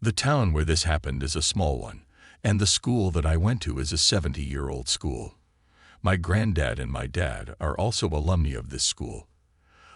The town where this happened is a small one, and the school that I went to is a 70-year-old school. My granddad and my dad are also alumni of this school.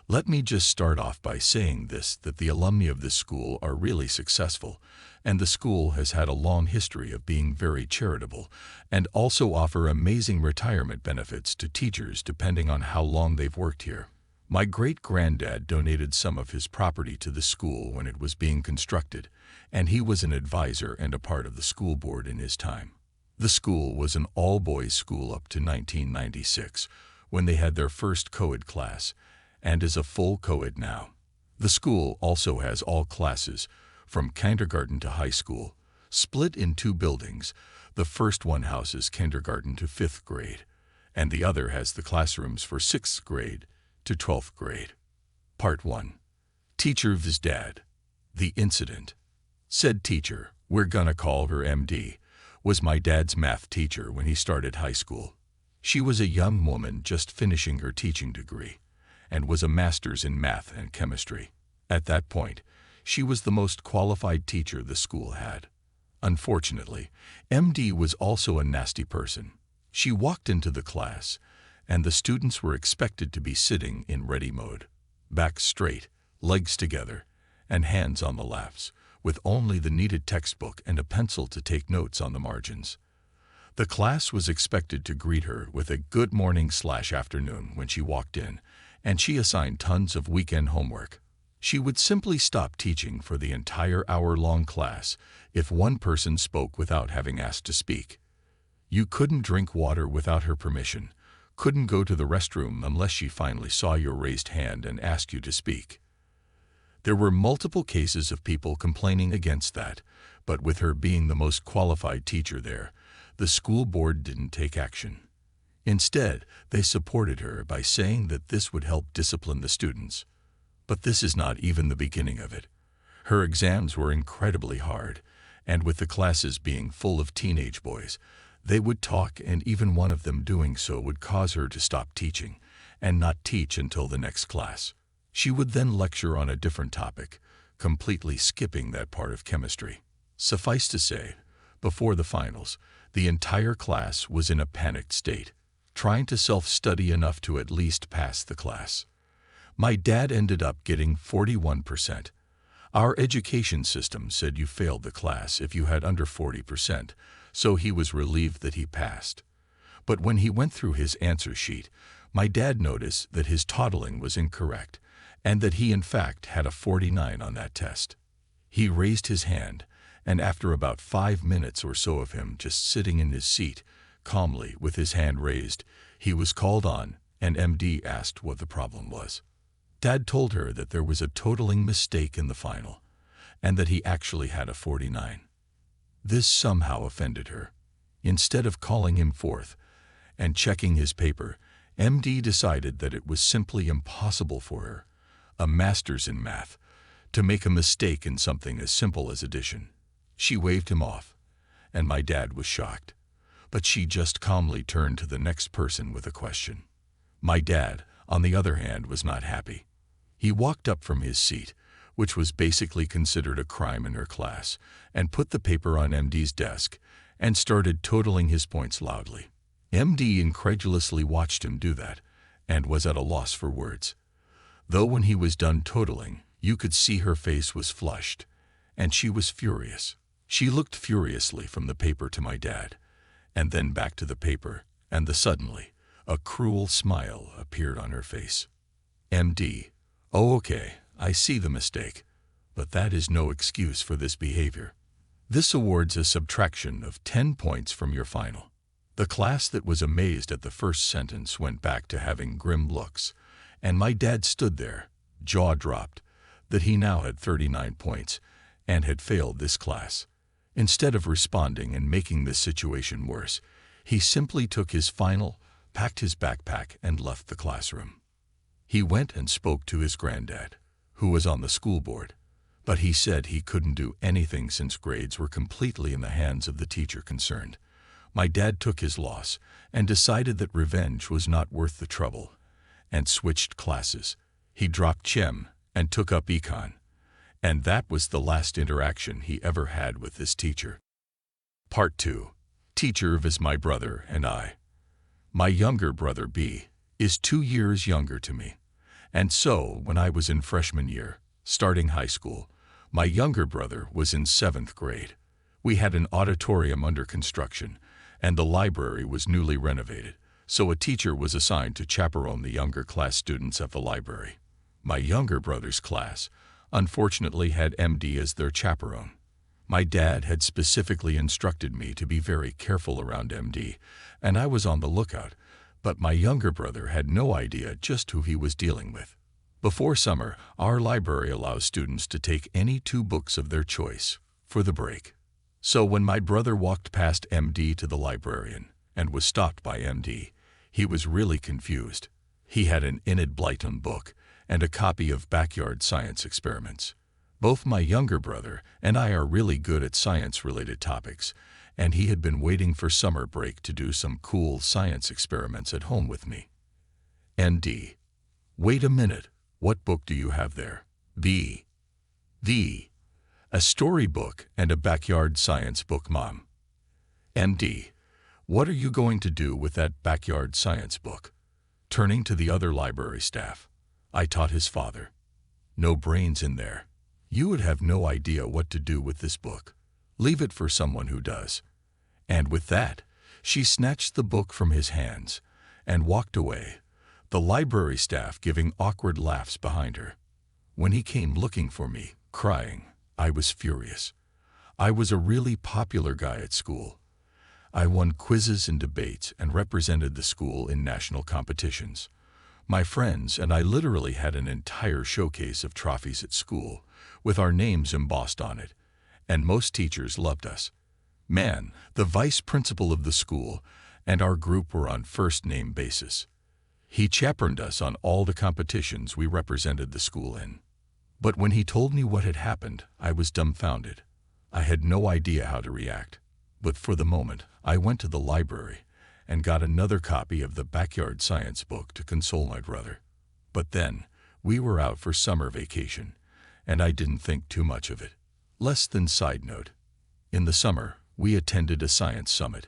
Let me just start off by saying this, that the alumni of this school are really successful, and the school has had a long history of being very charitable, and also offer amazing retirement benefits to teachers depending on how long they've worked here. My great-granddad donated some of his property to the school when it was being constructed, and he was an advisor and a part of the school board in his time. The school was an all-boys school up to 1996, when they had their first co-ed class, and is a full co-ed now. The school also has all classes, from kindergarten to high school, split in two buildings. The first one houses kindergarten to 5th grade, and the other has the classrooms for 6th grade to 12th grade. Part 1. Teacher vs. Dad. The incident. Said teacher, we're gonna call her MD, was my dad's math teacher when he started high school. She was a young woman just finishing her teaching degree, and was a master's in math and chemistry. At that point, she was the most qualified teacher the school had. Unfortunately, MD was also a nasty person. She walked into the class, and the students were expected to be sitting in ready mode, back straight, legs together, and hands on the laps, with only the needed textbook and a pencil to take notes on the margins. The class was expected to greet her with a good morning/afternoon when she walked in, and she assigned tons of weekend homework. She would simply stop teaching for the entire hour-long class if one person spoke without having asked to speak. You couldn't drink water without her permission, couldn't go to the restroom unless she finally saw your raised hand and asked you to speak. There were multiple cases of people complaining against that, but with her being the most qualified teacher there, the school board didn't take action. Instead, they supported her by saying that this would help discipline the students. But this is not even the beginning of it. Her exams were incredibly hard, and with the classes being full of teenage boys, they would talk, and even one of them doing so would cause her to stop teaching and not teach until the next class. She would then lecture on a different topic, completely skipping that part of chemistry. Suffice to say, before the finals, the entire class was in a panicked state, trying to self-study enough to at least pass the class. My dad ended up getting 41%. Our education system said you failed the class if you had under 40%, so he was relieved that he passed. But when he went through his answer sheet, my dad noticed that his totaling was incorrect, and that he in fact had a 49 on that test. He raised his hand, and after about 5 minutes or so of him just sitting in his seat, calmly with his hand raised, he was called on, and MD asked what the problem was. Dad told her that there was a totaling mistake in the final, and that he actually had a 49. This somehow offended her. Instead of calling him forth and checking his paper, MD decided that it was simply impossible for her, a master's in math, to make a mistake in something as simple as addition. She waved him off, and my dad was shocked. But she just calmly turned to the next person with a question. My dad, on the other hand, was not happy. He walked up from his seat, which was basically considered a crime in her class, and put the paper on MD's desk, and started totaling his points loudly. MD incredulously watched him do that, and was at a loss for words. Though when he was done totaling, you could see her face was flushed, and she was furious. She looked furiously from the paper to my dad, and then back to the paper, and suddenly, a cruel smile appeared on her face. MD, oh okay, I see the mistake, but that is no excuse for this behavior. This awards a subtraction of 10 points from your final. The class that was amazed at the first sentence went back to having grim looks, and my dad stood there, jaw dropped, that he now had 39 points and had failed this class. Instead of responding and making this situation worse, he simply took his final, packed his backpack, and left the classroom. He went and spoke to his granddad, who was on the school board, but he said he couldn't do anything since grades were completely in the hands of the teacher concerned. My dad took his loss and decided that revenge was not worth the trouble, and switched classes. He dropped chem and took up econ. And that was the last interaction he ever had with this teacher. Part 2. Teacher is my brother and I. My younger brother B is 2 years younger to me. And so, when I was in freshman year, starting high school, my younger brother was in 7th grade. We had an auditorium under construction, and the library was newly renovated, so a teacher was assigned to chaperone the younger class students at the library. My younger brother's class, unfortunately, had MD as their chaperone. My dad had specifically instructed me to be very careful around MD, and I was on the lookout, but my younger brother had no idea just who he was dealing with. Before summer, our library allows students to take any 2 books of their choice for the break. So when my brother walked past MD to the librarian and was stopped by MD, he was really confused. He had an Enid Blyton book and a copy of Backyard Science Experiments. Both my younger brother and I are really good at science-related topics, and he had been waiting for summer break to do some cool science experiments at home with me. ND. Wait a minute, what book do you have there? B. A storybook and a backyard science book, Mom. MD. What are you going to do with that backyard science book? Turning to the other library staff, I taught his father. No brains in there. You would have no idea what to do with this book. Leave it for someone who does. And with that, she snatched the book from his hands and walked away, the library staff giving awkward laughs behind her. When he came looking for me, crying, I was furious. I was a really popular guy at school. I won quizzes and debates and represented the school in national competitions. My friends and I literally had an entire showcase of trophies at school, with our names embossed on it, and most teachers loved us. Man, the vice principal of the school and our group were on first-name basis. He chaperoned us on all the competitions we represented the school in. But when he told me what had happened, I was dumbfounded. I had no idea how to react. But for the moment, I went to the library and got another copy of the backyard science book to console my brother. But then, we were out for summer vacation, and I didn't think too much of it. Less than side note. In the summer, we attended a science summit,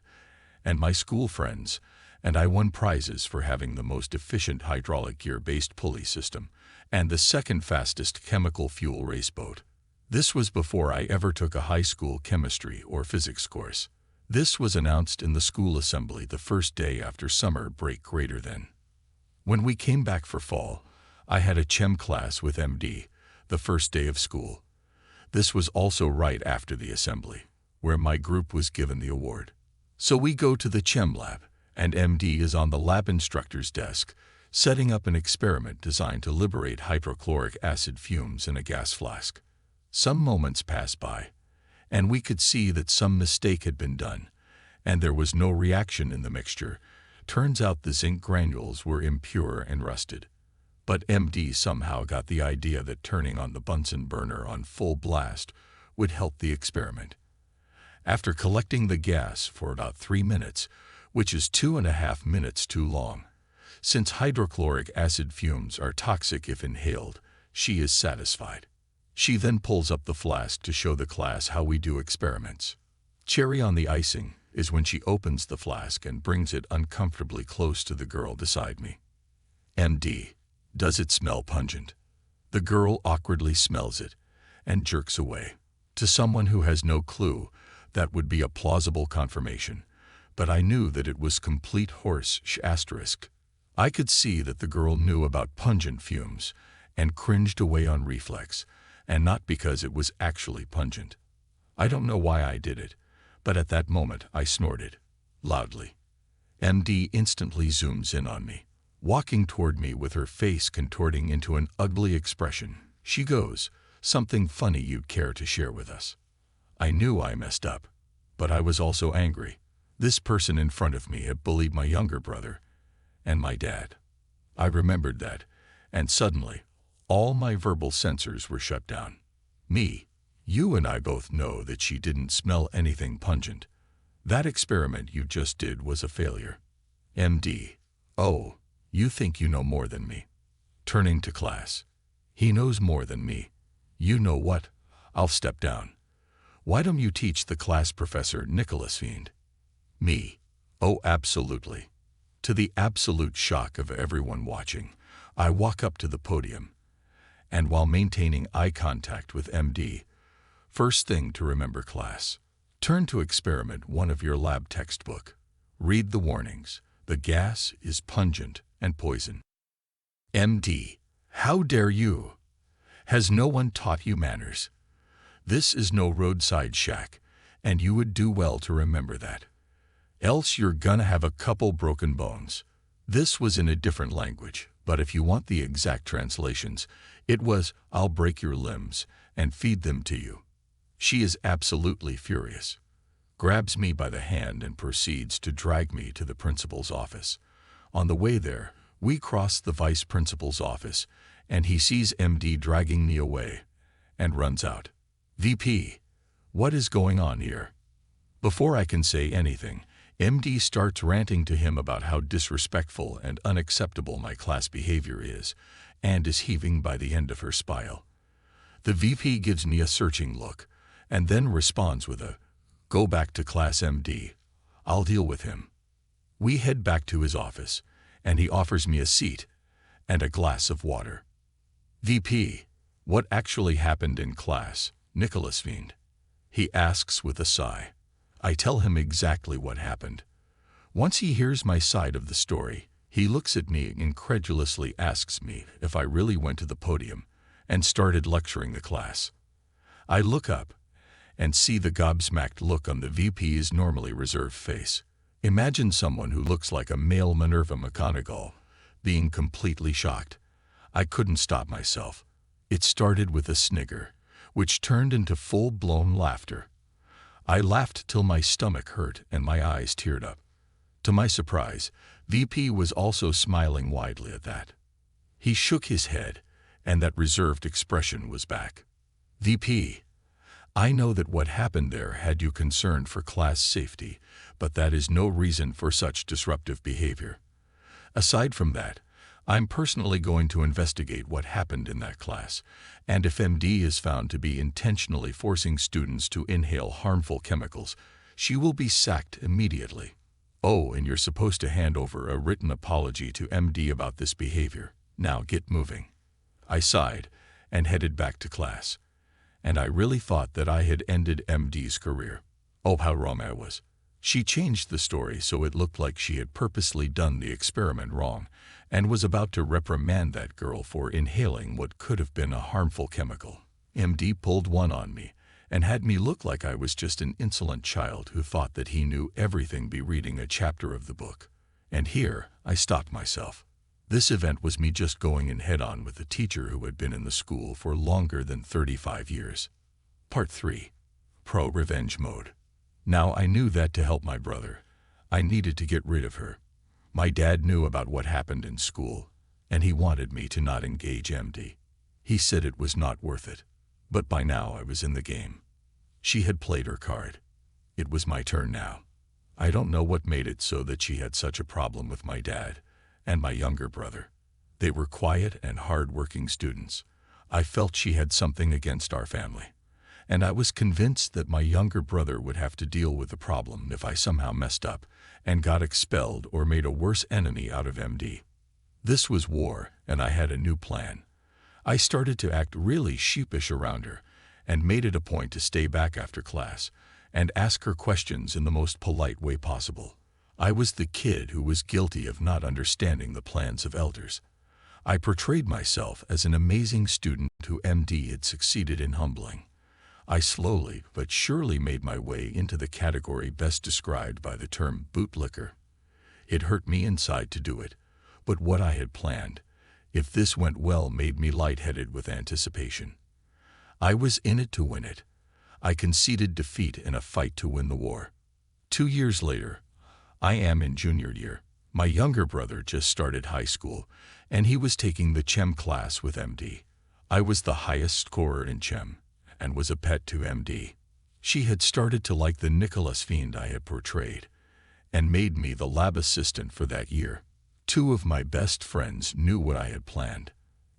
and my school friends and I won prizes for having the most efficient hydraulic gear-based pulley system and the second fastest chemical fuel race boat. This was before I ever took a high school chemistry or physics course. This was announced in the school assembly the first day after summer break greater than. When we came back for fall, I had a chem class with MD, the first day of school. This was also right after the assembly, where my group was given the award. So we go to the chem lab, and MD is on the lab instructor's desk, setting up an experiment designed to liberate hydrochloric acid fumes in a gas flask. Some moments pass by, and we could see that some mistake had been done, and there was no reaction in the mixture. Turns out the zinc granules were impure and rusted. But MD somehow got the idea that turning on the Bunsen burner on full blast would help the experiment. After collecting the gas for about 3 minutes, which is 2.5 minutes too long, since hydrochloric acid fumes are toxic if inhaled, she is satisfied. She then pulls up the flask to show the class how we do experiments. Cherry on the icing is when she opens the flask and brings it uncomfortably close to the girl beside me. MD, does it smell pungent? The girl awkwardly smells it and jerks away. To someone who has no clue, that would be a plausible confirmation, but I knew that it was complete horse asterisk. I could see that the girl knew about pungent fumes and cringed away on reflex, and not because it was actually pungent. I don't know why I did it, but at that moment I snorted loudly. MD instantly zooms in on me, walking toward me with her face contorting into an ugly expression. She goes, "Something funny you'd care to share with us." I knew I messed up, but I was also angry. This person in front of me had bullied my younger brother and my dad. I remembered that, and suddenly, all my verbal sensors were shut down. Me, you and I both know that she didn't smell anything pungent. That experiment you just did was a failure. MD, oh, you think you know more than me. Turning to class. He knows more than me. You know what? I'll step down. Why don't you teach the class, Professor Nicholas Fiend? Me. Oh, absolutely. To the absolute shock of everyone watching, I walk up to the podium, and while maintaining eye contact with MD, first thing to remember, class, turn to experiment 1 of your lab textbook. Read the warnings. The gas is pungent and poison. MD, how dare you? Has no one taught you manners? This is no roadside shack, and you would do well to remember that. Else you're gonna have a couple broken bones. This was in a different language, but if you want the exact translations, it was, I'll break your limbs and feed them to you. She is absolutely furious, grabs me by the hand and proceeds to drag me to the principal's office. On the way there, we cross the vice principal's office, and he sees MD dragging me away and runs out. VP, what is going on here? Before I can say anything, MD starts ranting to him about how disrespectful and unacceptable my class behavior is, and is heaving by the end of her spile. The VP gives me a searching look, and then responds with a, "Go back to class, MD. I'll deal with him." We head back to his office, and he offers me a seat and a glass of water. VP, what actually happened in class, Nicholas Fiend? He asks with a sigh. I tell him exactly what happened. Once he hears my side of the story, he looks at me and incredulously asks me if I really went to the podium and started lecturing the class. I look up and see the gobsmacked look on the VP's normally reserved face. Imagine someone who looks like a male Minerva McGonagall being completely shocked. I couldn't stop myself. It started with a snigger, which turned into full-blown laughter. I laughed till my stomach hurt and my eyes teared up. To my surprise, VP was also smiling widely at that. He shook his head, and that reserved expression was back. VP, I know that what happened there had you concerned for class safety, but that is no reason for such disruptive behavior. Aside from that, I'm personally going to investigate what happened in that class, and if MD is found to be intentionally forcing students to inhale harmful chemicals, she will be sacked immediately. Oh, and you're supposed to hand over a written apology to MD about this behavior. Now get moving. I sighed and headed back to class, and I really thought that I had ended MD's career. Oh, how wrong I was. She changed the story so it looked like she had purposely done the experiment wrong and was about to reprimand that girl for inhaling what could have been a harmful chemical. MD pulled one on me and had me look like I was just an insolent child who thought that he knew everything by reading a chapter of the book. And here I stopped myself. This event was me just going in head-on with a teacher who had been in the school for longer than 35 years. Part 3. Pro-Revenge Mode. Now I knew that to help my brother, I needed to get rid of her. My dad knew about what happened in school, and he wanted me to not engage MD. He said it was not worth it, but by now I was in the game. She had played her card. It was my turn now. I don't know what made it so that she had such a problem with my dad and my younger brother. They were quiet and hard-working students. I felt she had something against our family, and I was convinced that my younger brother would have to deal with the problem if I somehow messed up and got expelled or made a worse enemy out of MD. This was war, and I had a new plan. I started to act really sheepish around her and made it a point to stay back after class and ask her questions in the most polite way possible. I was the kid who was guilty of not understanding the plans of elders. I portrayed myself as an amazing student who MD had succeeded in humbling. I slowly but surely made my way into the category best described by the term bootlicker. It hurt me inside to do it, but what I had planned, if this went well, made me lightheaded with anticipation. I was in it to win it. I conceded defeat in a fight to win the war. 2 years later, I am in junior year. My younger brother just started high school, and he was taking the chem class with MD. I was the highest scorer in chem, and was a pet to MD. She had started to like the Nicholas Fiend I had portrayed, and made me the lab assistant for that year. 2 of my best friends knew what I had planned,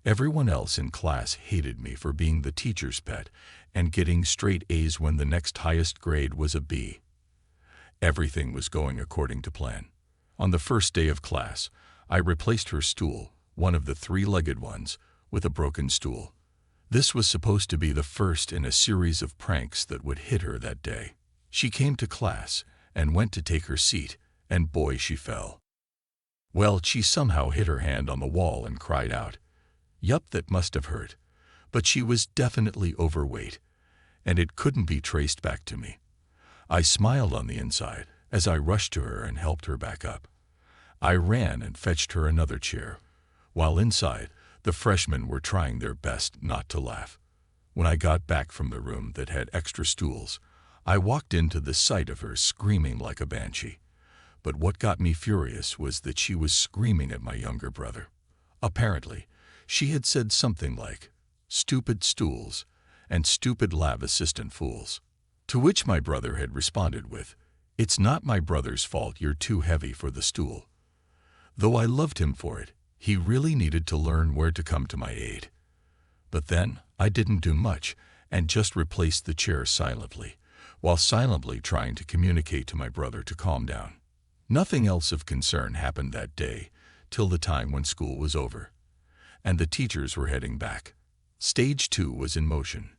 Everyone else in class hated me for being the teacher's pet and getting straight A's when the next highest grade was a B. Everything was going according to plan. On the first day of class, I replaced her stool, one of the three-legged ones, with a broken stool. This was supposed to be the first in a series of pranks that would hit her that day. She came to class and went to take her seat, and boy, she fell. Well, she somehow hit her hand on the wall and cried out. Yup, that must have hurt. But she was definitely overweight, and it couldn't be traced back to me. I smiled on the inside as I rushed to her and helped her back up. I ran and fetched her another chair, while inside, the freshmen were trying their best not to laugh. When I got back from the room that had extra stools, I walked into the sight of her screaming like a banshee. But what got me furious was that she was screaming at my younger brother. Apparently, she had said something like, "Stupid stools," and "stupid lab assistant fools." To which my brother had responded with, "It's not my brother's fault you're too heavy for the stool." Though I loved him for it, he really needed to learn where to come to my aid. But then, I didn't do much and just replaced the chair silently, while silently trying to communicate to my brother to calm down. Nothing else of concern happened that day, till the time when school was over, and the teachers were heading back. Stage 2 was in motion.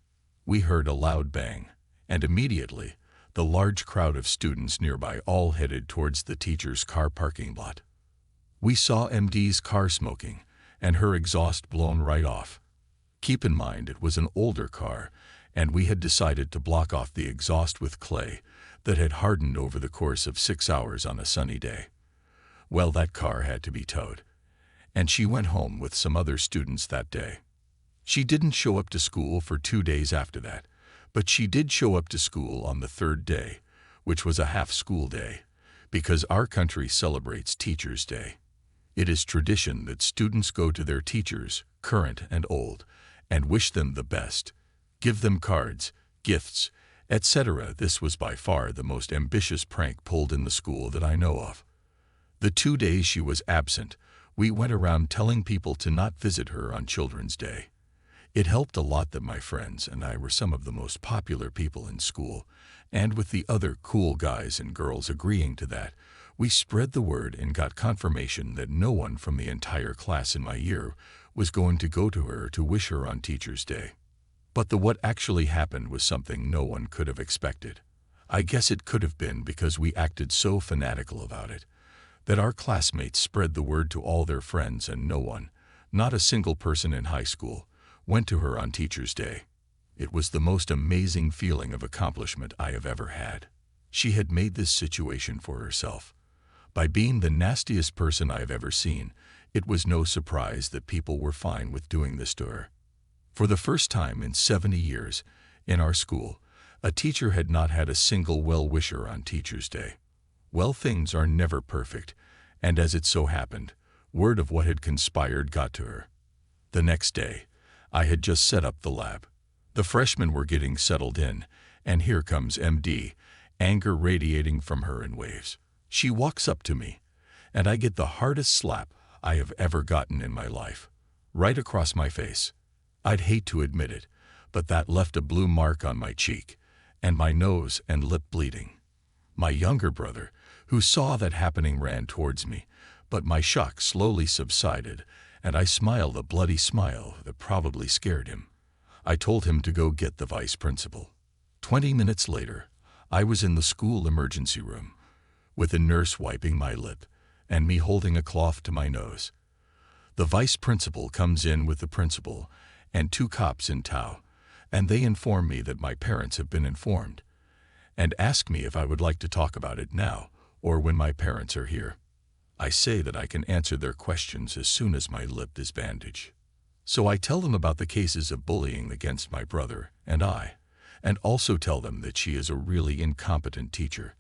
We heard a loud bang, and immediately, the large crowd of students nearby all headed towards the teacher's car parking lot. We saw MD's car smoking, and her exhaust blown right off. Keep in mind it was an older car, and we had decided to block off the exhaust with clay that had hardened over the course of 6 hours on a sunny day. Well, that car had to be towed, and she went home with some other students that day. She didn't show up to school for 2 days after that, but she did show up to school on the third day, which was a half-school day, because our country celebrates Teachers' Day. It is tradition that students go to their teachers, current and old, and wish them the best, give them cards, gifts, etc. This was by far the most ambitious prank pulled in the school that I know of. The 2 days she was absent, we went around telling people to not visit her on Children's Day. It helped a lot that my friends and I were some of the most popular people in school, and with the other cool guys and girls agreeing to that, we spread the word and got confirmation that no one from the entire class in my year was going to go to her to wish her on Teacher's Day. But what actually happened was something no one could have expected. I guess it could have been because we acted so fanatical about it, that our classmates spread the word to all their friends and no one, not a single person in high school, went to her on Teacher's Day. It was the most amazing feeling of accomplishment I have ever had. She had made this situation for herself. By being the nastiest person I have ever seen, it was no surprise that people were fine with doing this to her. For the first time in 70 years, in our school, a teacher had not had a single well-wisher on Teacher's Day. Well, things are never perfect, and as it so happened, word of what had conspired got to her. The next day, I had just set up the lab. The freshmen were getting settled in, and here comes MD, anger radiating from her in waves. She walks up to me, and I get the hardest slap I have ever gotten in my life, right across my face. I'd hate to admit it, but that left a blue mark on my cheek, and my nose and lip bleeding. My younger brother, who saw that happening, ran towards me, but my shock slowly subsided, and I smiled a bloody smile that probably scared him. I told him to go get the vice principal. 20 minutes later, I was in the school emergency room, with a nurse wiping my lip, and me holding a cloth to my nose. The vice principal comes in with the principal and 2 cops in tow, and they inform me that my parents have been informed, and ask me if I would like to talk about it now or when my parents are here. I say that I can answer their questions as soon as my lip is bandaged. So I tell them about the cases of bullying against my brother and I, and also tell them that she is a really incompetent teacher.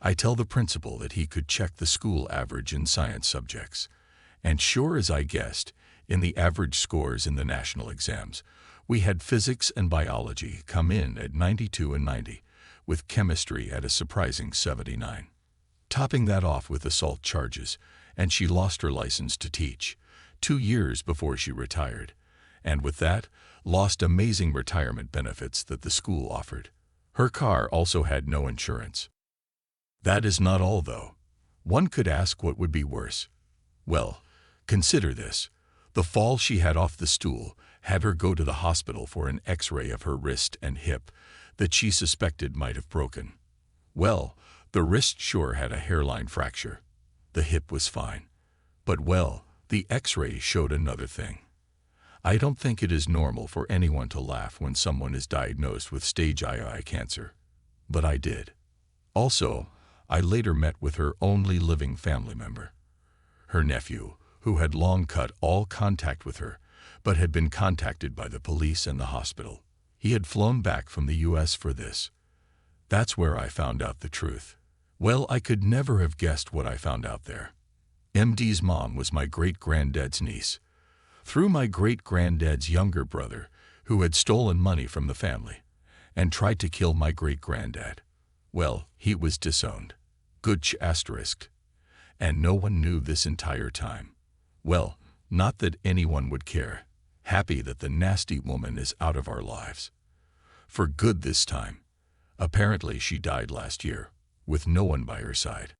I tell the principal that he could check the school average in science subjects, and sure as I guessed, in the average scores in the national exams, we had physics and biology come in at 92 and 90, with chemistry at a surprising 79. Topping that off with assault charges, and she lost her license to teach 2 years before she retired, and with that, lost amazing retirement benefits that the school offered. Her car also had no insurance. That is not all, though. One could ask what would be worse. Well, consider this. The fall she had off the stool had her go to the hospital for an X-ray of her wrist and hip that she suspected might have broken. Well, the wrist sure had a hairline fracture. The hip was fine. But well, the X-ray showed another thing. I don't think it is normal for anyone to laugh when someone is diagnosed with stage II cancer. But I did. Also, I later met with her only living family member. Her nephew, who had long cut all contact with her, but had been contacted by the police and the hospital. He had flown back from the US for this. That's where I found out the truth. Well, I could never have guessed what I found out there. MD's mom was my great-granddad's niece, through my great-granddad's younger brother, who had stolen money from the family and tried to kill my great-granddad. Well, he was disowned. Good asterisk. And no one knew this entire time. Well, not that anyone would care. Happy that the nasty woman is out of our lives. For good this time. Apparently she died last year, with no one by her side.